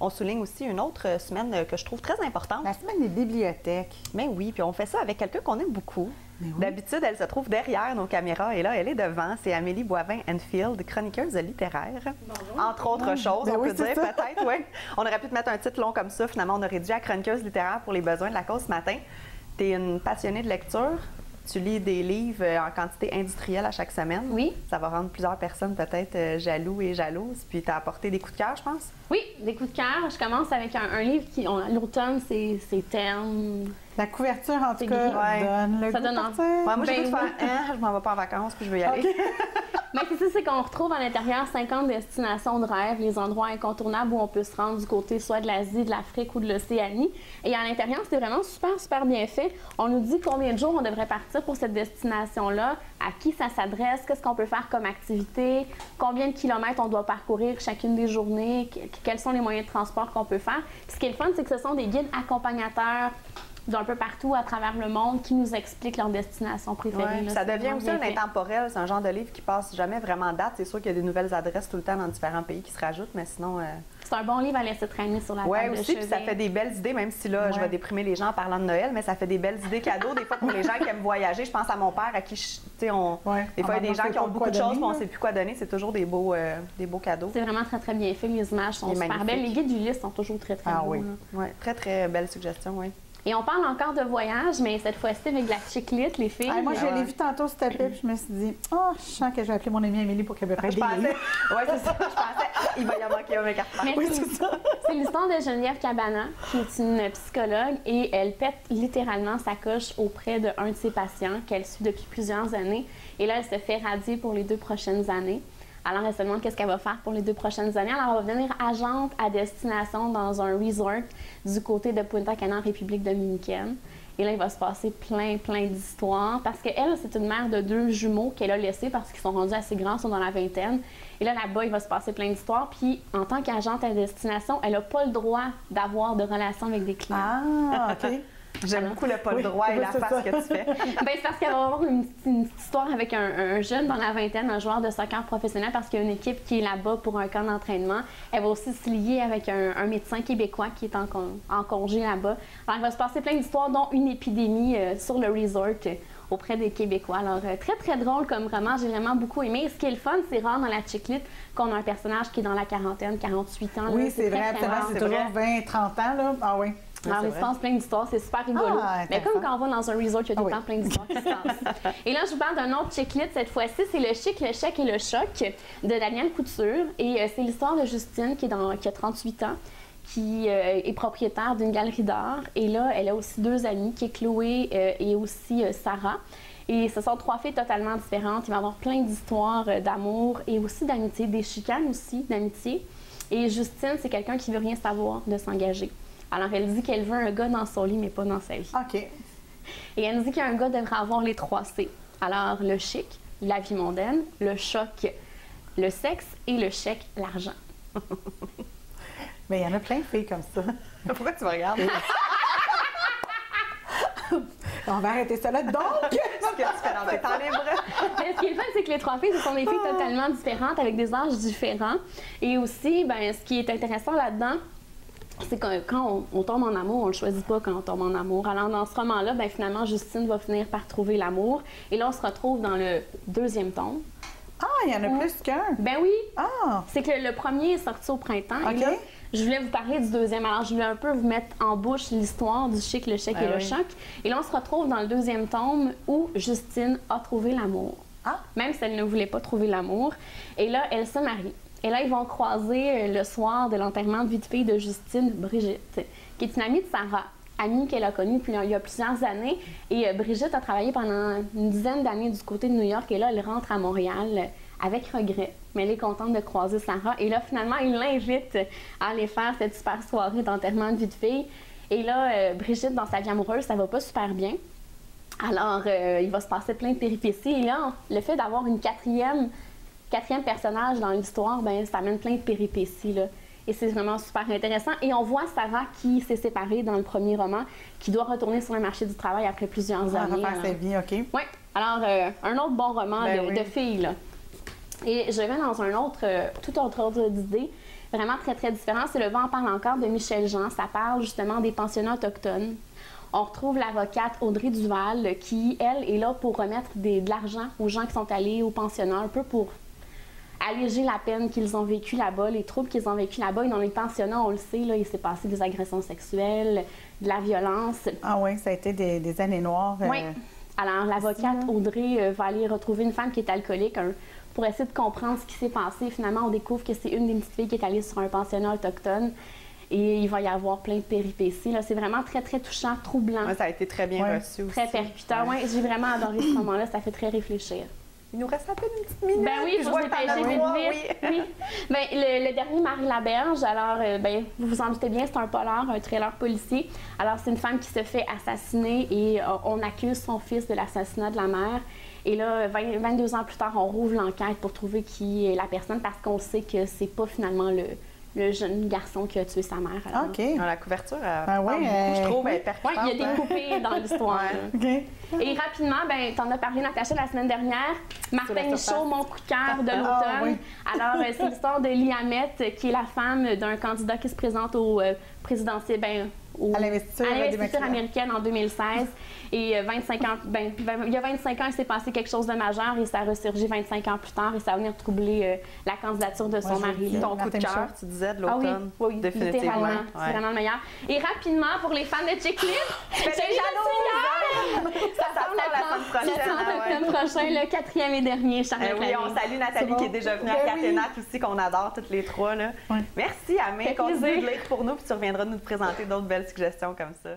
on souligne aussi une autre semaine que je trouve très importante. La semaine des bibliothèques. Mais oui, puis on fait ça avec quelqu'un qu'on aime beaucoup. Oui. D'habitude, elle se trouve derrière nos caméras et là, elle est devant. C'est Amélie Boivin-Enfield, chroniqueuse littéraire. Bonjour. Entre autres choses, on peut dire peut-être, oui. On aurait pu te mettre un titre long comme ça. Finalement, on a réduit à chroniqueuse littéraire pour les besoins de la cause ce matin. Tu es une passionnée de lecture. Tu lis des livres en quantité industrielle à chaque semaine. Oui. Ça va rendre plusieurs personnes peut-être jaloux et jalouses. Puis tu as apporté des coups de cœur, je pense. Oui, des coups de cœur. Je commence avec un livre qui, l'automne, c'est terne. La couverture, en tout cas, donne le ça goût donne de partir. Ouais, moi, j'ai goût de faire, je m'en vais pas en vacances, puis je veux y aller. Mais c'est ça, c'est qu'on retrouve à l'intérieur 50 destinations de rêve, les endroits incontournables où on peut se rendre du côté soit de l'Asie, de l'Afrique ou de l'Océanie. Et à l'intérieur, c'est vraiment super, super bien fait. On nous dit combien de jours on devrait partir pour cette destination-là, à qui ça s'adresse, qu'est-ce qu'on peut faire comme activité, combien de kilomètres on doit parcourir chacune des journées, quels sont les moyens de transport qu'on peut faire. Puis ce qui est le fun, c'est que ce sont des guides accompagnateurs d'un peu partout à travers le monde qui nous expliquent leur destination préférée. Ouais, ça devient aussi un intemporel. C'est un genre de livre qui passe jamais vraiment date. C'est sûr qu'il y a des nouvelles adresses tout le temps dans différents pays qui se rajoutent, mais sinon... C'est un bon livre à laisser traîner sur la table de aussi, chevet. puis ça fait des belles idées, même si là, je vais déprimer les gens en parlant de Noël, mais ça fait des belles idées cadeaux. Des fois, pour les gens qui aiment voyager, je pense à mon père à qui, tu sais, des fois, il y a des gens qui ont beaucoup de choses, mais on ne sait plus quoi donner. C'est toujours des beaux cadeaux. C'est vraiment très, très bien fait. Les images sont super belles. Les guides du livre sont toujours très, très beaux. Oui. Ouais, très, très belle suggestion, oui. Et on parle encore de voyage, mais cette fois-ci avec de la chiclite, les filles. Moi, je l'ai vu tantôt se taper, puis je me suis dit, je sens que je vais appeler mon amie Amélie pour qu'elle me prenne des livres. Oui, c'est ça. Je pensais, il va y en manquer un carton. Oui, c'est ça. C'est l'histoire de Geneviève Cabana, qui est une psychologue, et elle pète littéralement sa coche auprès d'un de ses patients qu'elle suit depuis plusieurs années. Et là, elle se fait radier pour les 2 prochaines années. Alors, elle se demande qu'est-ce qu'elle va faire pour les 2 prochaines années. Alors, elle va devenir agente à destination dans un resort du côté de Punta Cana, en République dominicaine. Et là, il va se passer plein d'histoires parce qu'elle, c'est une mère de 2 jumeaux qu'elle a laissés parce qu'ils sont rendus assez grands, ils sont dans la vingtaine. Et là, là-bas, il va se passer plein d'histoires. Puis, en tant qu'agente à destination, elle n'a pas le droit d'avoir de relations avec des clients. Ah, OK. J'aime beaucoup le pas le droit et la face que tu fais. C'est parce qu'elle va avoir une petite histoire avec un jeune dans la vingtaine, un joueur de soccer professionnel, parce qu'il y a une équipe qui est là-bas pour un camp d'entraînement. Elle va aussi se lier avec un médecin québécois qui est en congé là-bas. Alors, il va se passer plein d'histoires, dont une épidémie sur le resort auprès des Québécois. Alors, très, très drôle comme roman. J'ai vraiment beaucoup aimé. Et ce qui est le fun, c'est rare dans la chiclite qu'on a un personnage qui est dans la quarantaine, 48 ans. Oui, c'est vrai. C'est toujours 20, 30 ans, là. Ah oui. Alors, il se passe plein d'histoires, c'est super rigolo. Mais comme quand on va dans un resort, il y a tout le temps plein d'histoires qui se passent. Et là, je vous parle d'un autre chick-lit cette fois-ci, c'est Le Chic, le Chèque et le Choc de Daniel Couture. Et c'est l'histoire de Justine qui a 38 ans, qui est propriétaire d'une galerie d'art. Et là, elle a aussi 2 amies, qui est Chloé et aussi Sarah. Et ce sont 3 filles totalement différentes. Il va y avoir plein d'histoires d'amour et aussi d'amitié, des chicanes aussi d'amitié. Et Justine, c'est quelqu'un qui veut rien savoir de s'engager. Alors, elle dit qu'elle veut un gars dans son lit, mais pas dans sa vie. OK. Et elle nous dit qu'un gars devrait avoir les 3 C. Alors, le chic, la vie mondaine, le choc, le sexe et le chèque, l'argent. Mais il y en a plein de filles comme ça. Pourquoi tu me regardes? On va arrêter ça là. Donc, qu'est-ce que tu fais dans tes temps libres? Mais ce qui est le fun, c'est que les 3 filles, ce sont des filles totalement différentes, avec des âges différents. Et aussi, ce qui est intéressant là-dedans, c'est que quand on tombe en amour, on le choisit pas quand on tombe en amour. Alors, dans ce roman-là, finalement, Justine va finir par trouver l'amour. Et là, on se retrouve dans le 2e tome. Ah, il y en a plus qu'un? Ben oui. Ah! C'est que le premier est sorti au printemps. OK. Et là, je voulais vous parler du 2e. Alors, je voulais un peu vous mettre en bouche l'histoire du chic, le chèque et le choc. Et là, on se retrouve dans le 2e tome où Justine a trouvé l'amour. Ah! Même si elle ne voulait pas trouver l'amour. Et là, elle se marie. Et là, ils vont croiser le soir de l'enterrement de vie de fille de Justine, Brigitte, qui est une amie de Sarah, amie qu'elle a connue il y a plusieurs années. Et Brigitte a travaillé pendant une dizaine d'années du côté de New York. Et là, elle rentre à Montréal avec regret. Mais elle est contente de croiser Sarah. Et là, finalement, il l'invite à aller faire cette super soirée d'enterrement de vie de fille. Et là, Brigitte, dans sa vie amoureuse, ça va pas super bien. Alors, il va se passer plein de péripéties. Et là, le fait d'avoir une quatrième personnage dans l'histoire, ça amène plein de péripéties, là. Et c'est vraiment super intéressant. Et on voit Sarah qui s'est séparée dans le premier roman, qui doit retourner sur le marché du travail après plusieurs années. Refaire sa vie, OK. Oui. Alors, un autre bon roman de filles, là. Et je vais dans un autre, tout autre ordre d'idée. vraiment très, très différent. C'est Le vent en parle encore de Michel Jean. Ça parle justement des pensionnats autochtones. On retrouve l'avocate Audrey Duval qui, elle, est là pour remettre de l'argent aux gens qui sont allés au pensionnat, un peu pour alléger la peine qu'ils ont vécue là-bas, les troubles qu'ils ont vécus là-bas. Et dans les pensionnats, on le sait, là, il s'est passé des agressions sexuelles, de la violence. Ah oui, ça a été des années noires. Oui. Alors, l'avocate Audrey va aller retrouver une femme qui est alcoolique pour essayer de comprendre ce qui s'est passé. Finalement, on découvre que c'est une des petites filles qui est allée sur un pensionnat autochtone. Et il va y avoir plein de péripéties. C'est vraiment très, très touchant, troublant. Ouais, ça a été très bien reçu aussi. Très percutant. Ouais, j'ai vraiment adoré ce moment-là. Ça fait très réfléchir. Il nous reste un peu une petite minute. Ben oui, je vais dépêcher vite. Oui. Ben, le dernier, Marie Laberge, alors, vous vous en doutez bien, c'est un polar, un thriller policier. Alors, c'est une femme qui se fait assassiner et on accuse son fils de l'assassinat de la mère. Et là, 22 ans plus tard, on rouvre l'enquête pour trouver qui est la personne parce qu'on sait que c'est pas finalement le jeune garçon qui a tué sa mère. Alors. OK. Dans la couverture, oui, je trouve, elle est percutante. Oui, il y a des coupés dans l'histoire. OK. Et rapidement, ben, t'en as parlé, Natacha, la semaine dernière. Martin Michaud, mon coup de cœur de l'automne. Oui. Alors, c'est l'histoire de Liamette, qui est la femme d'un candidat qui se présente au présidentiel, à l'investiture américaine en 2016. Et il y a 25 ans, il s'est passé quelque chose de majeur et ça a ressurgi 25 ans plus tard et ça a venu troubler la candidature de son mari. Ton coup de cœur, tu disais, de l'automne. Oui, définitivement. C'est vraiment le meilleur. Et rapidement, pour les fans de Chicklist, j'ai jalouse! Ça sort le 30 octobre prochain, le 4e et dernier, Charlotte Oui, on salue Nathalie qui est déjà venue à Caténat aussi, qu'on adore toutes les trois. Là. Merci, Amé. Continue de lire pour nous, puis tu reviendras nous présenter d'autres belles suggestions comme ça.